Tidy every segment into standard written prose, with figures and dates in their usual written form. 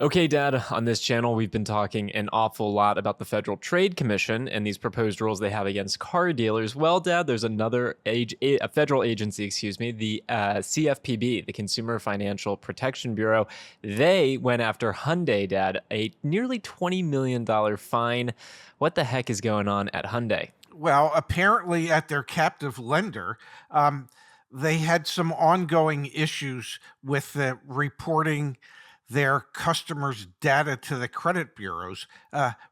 Okay, Dad, on this channel, we've been talking an awful lot about the Federal Trade Commission and these proposed rules they have against car dealers. Well, Dad, there's a federal agency, the CFPB, the Consumer Financial Protection Bureau. They went after Hyundai, Dad, a nearly $20 million fine. What the heck is going on at Hyundai? Well, apparently at their captive lender, they had some ongoing issues with reporting their customers' data to the credit bureaus,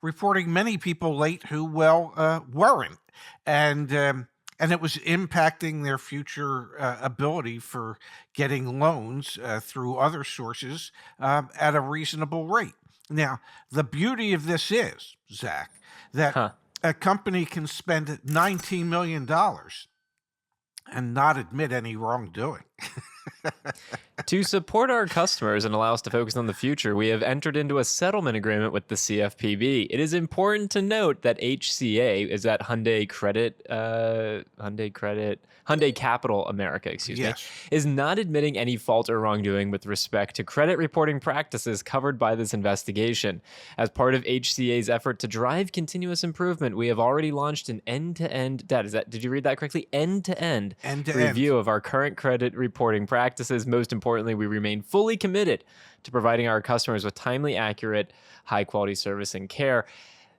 reporting many people late who, weren't. And it was impacting their future ability for getting loans through other sources at a reasonable rate. Now, the beauty of this is, Zach, that Huh. a company can spend $19 million and not admit any wrongdoing. To support our customers and allow us to focus on the future, we have entered into a settlement agreement with the CFPB. It is important to note that HCA is at Hyundai Capital America, Yes. is not admitting any fault or wrongdoing with respect to credit reporting practices covered by this investigation. As part of HCA's effort to drive continuous improvement, we have already launched an end-to-end, did you read that correctly? End-to-end End-to-end. review of our current credit reporting practices. Most importantly, we remain fully committed to providing our customers with timely, accurate, high-quality service and care.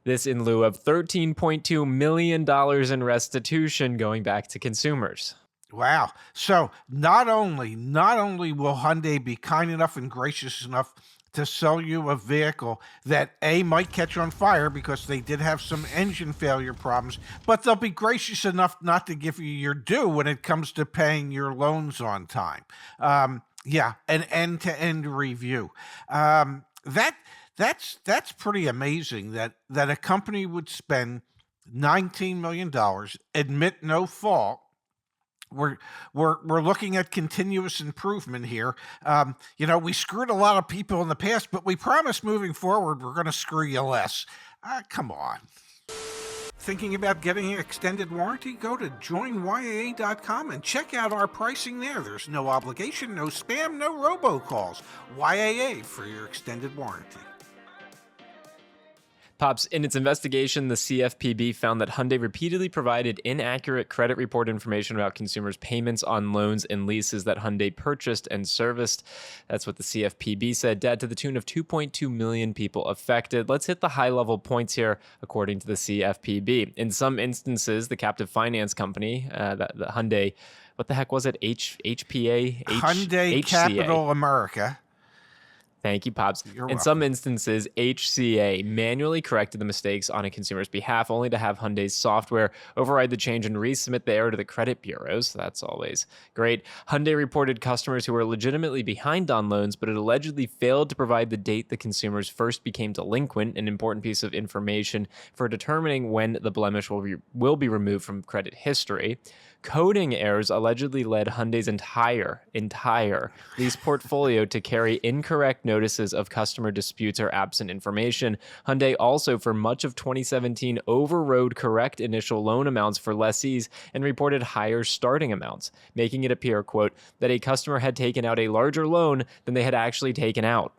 This in lieu of $13.2 million in restitution going back to consumers. Wow. So not only will Hyundai be kind enough and gracious enough to sell you a vehicle that might catch on fire because they did have some engine failure problems, but they'll be gracious enough not to give you your due when it comes to paying your loans on time. An end-to-end review. That's pretty amazing that a company would spend $19 million, admit no fault. We're looking at continuous improvement here. We screwed a lot of people in the past, but we promise moving forward we're going to screw you less. Come on. Thinking about getting an extended warranty? Go to joinyaa.com and check out our pricing there. There's no obligation, no spam, no robocalls. YAA for your extended warranty. Pops, in its investigation, the CFPB found that Hyundai repeatedly provided inaccurate credit report information about consumers' payments on loans and leases that Hyundai purchased and serviced. That's what the CFPB said, Dad, to the tune of 2.2 million people affected. Let's hit the high-level points here, according to the CFPB. In some instances, the captive finance company, the Hyundai, what the heck was it? HPA? Hyundai Capital America. Thank you, Pops. You're In welcome. some instances, HCA manually corrected the mistakes on a consumer's behalf, only to have Hyundai's software override the change and resubmit the error to the credit bureaus. That's always great. Hyundai reported customers who were legitimately behind on loans, but it allegedly failed to provide the date the consumers first became delinquent, an important piece of information for determining when the blemish will be removed from credit history. Coding errors allegedly led Hyundai's entire lease portfolio to carry incorrect notices of customer disputes or absent information. Hyundai also, for much of 2017, overrode correct initial loan amounts for lessees and reported higher starting amounts, making it appear, quote, that a customer had taken out a larger loan than they had actually taken out.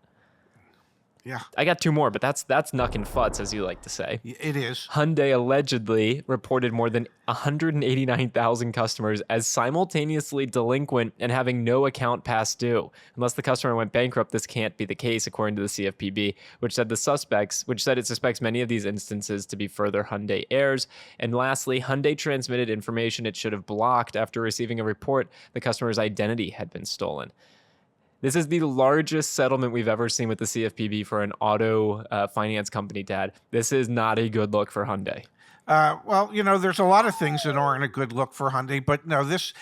Yeah. I got two more, but that's nuck and futz, as you like to say. It is. Hyundai allegedly reported more than 189,000 customers as simultaneously delinquent and having no account past due. Unless the customer went bankrupt, this can't be the case, according to the CFPB, which said it suspects many of these instances to be further Hyundai errors. And lastly, Hyundai transmitted information it should have blocked after receiving a report the customer's identity had been stolen. This is the largest settlement we've ever seen with the CFPB for an auto finance company, Dad. This is not a good look for Hyundai. There's a lot of things that aren't a good look for Hyundai, but no, this,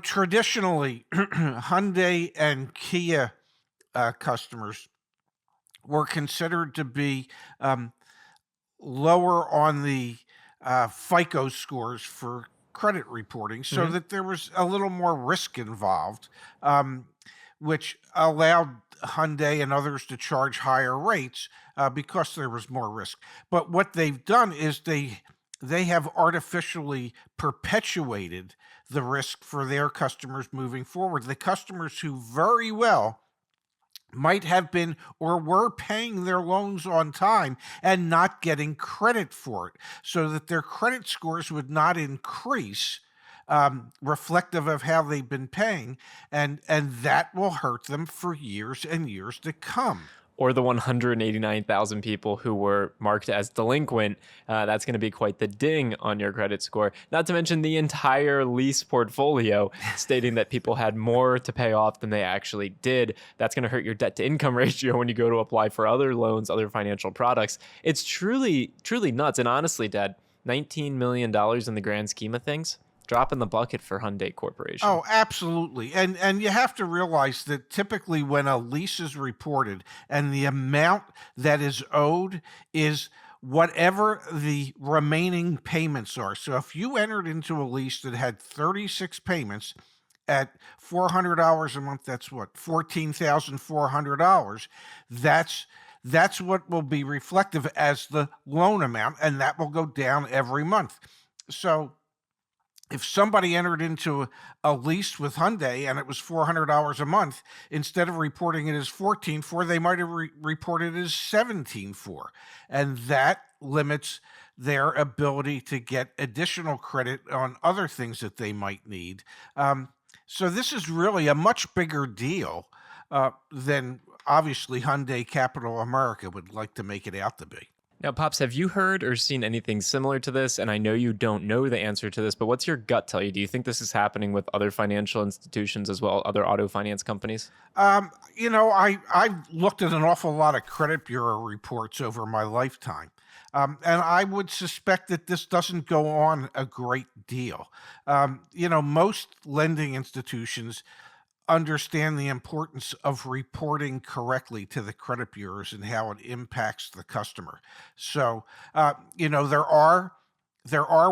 traditionally, Hyundai and Kia customers were considered to be lower on the FICO scores for credit reporting, so that there was a little more risk involved, which allowed Hyundai and others to charge higher rates because there was more risk. But what they've done is they have artificially perpetuated the risk for their customers moving forward. The customers who very well might have been or were paying their loans on time and not getting credit for it, so that their credit scores would not increase, reflective of how they've been paying, and that will hurt them for years and years to come. Or the 189,000 people who were marked as delinquent. That's going to be quite the ding on your credit score. Not to mention the entire lease portfolio, stating that people had more to pay off than they actually did. That's going to hurt your debt to income ratio when you go to apply for other loans, other financial products. It's truly, truly nuts. And honestly, Dad, $19 million in the grand scheme of things, drop in the bucket for Hyundai Corporation. Oh, absolutely. And you have to realize that typically when a lease is reported and the amount that is owed is whatever the remaining payments are. So if you entered into a lease that had 36 payments at $400 a month, that's what, $14,400. That's what will be reflective as the loan amount, and that will go down every month. So if somebody entered into a lease with Hyundai and it was $400 a month, instead of reporting it as 14.4, they might have reported it as 17.4, and that limits their ability to get additional credit on other things that they might need. So this is really a much bigger deal than obviously Hyundai Capital America would like to make it out to be. Now, Pops, have you heard or seen anything similar to this? And I know you don't know the answer to this, but what's your gut tell you? Do you think this is happening with other financial institutions as well, other auto finance companies? I've looked at an awful lot of credit bureau reports over my lifetime. And I would suspect that this doesn't go on a great deal. Most lending institutions understand the importance of reporting correctly to the credit bureaus and how it impacts the customer. So, there are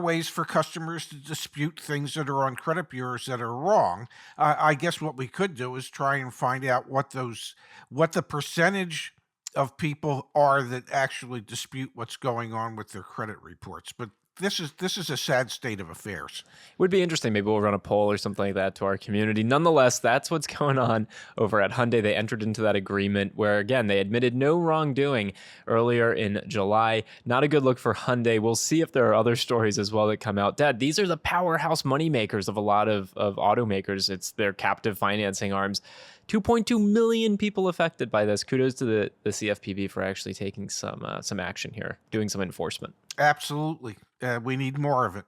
ways for customers to dispute things that are on credit bureaus that are wrong. I guess what we could do is try and find out what the percentage of people are that actually dispute what's going on with their credit reports. But this is a sad state of affairs. Would be interesting. Maybe we'll run a poll or something like that to our community. Nonetheless, that's what's going on over at Hyundai. They entered into that agreement where, again, they admitted no wrongdoing earlier in July. Not a good look for Hyundai. We'll see if there are other stories as well that come out. Dad, these are the powerhouse moneymakers of a lot of automakers. It's their captive financing arms. 2.2 million people affected by this. Kudos to the CFPB for actually taking some action here, doing some enforcement. Absolutely. We need more of it.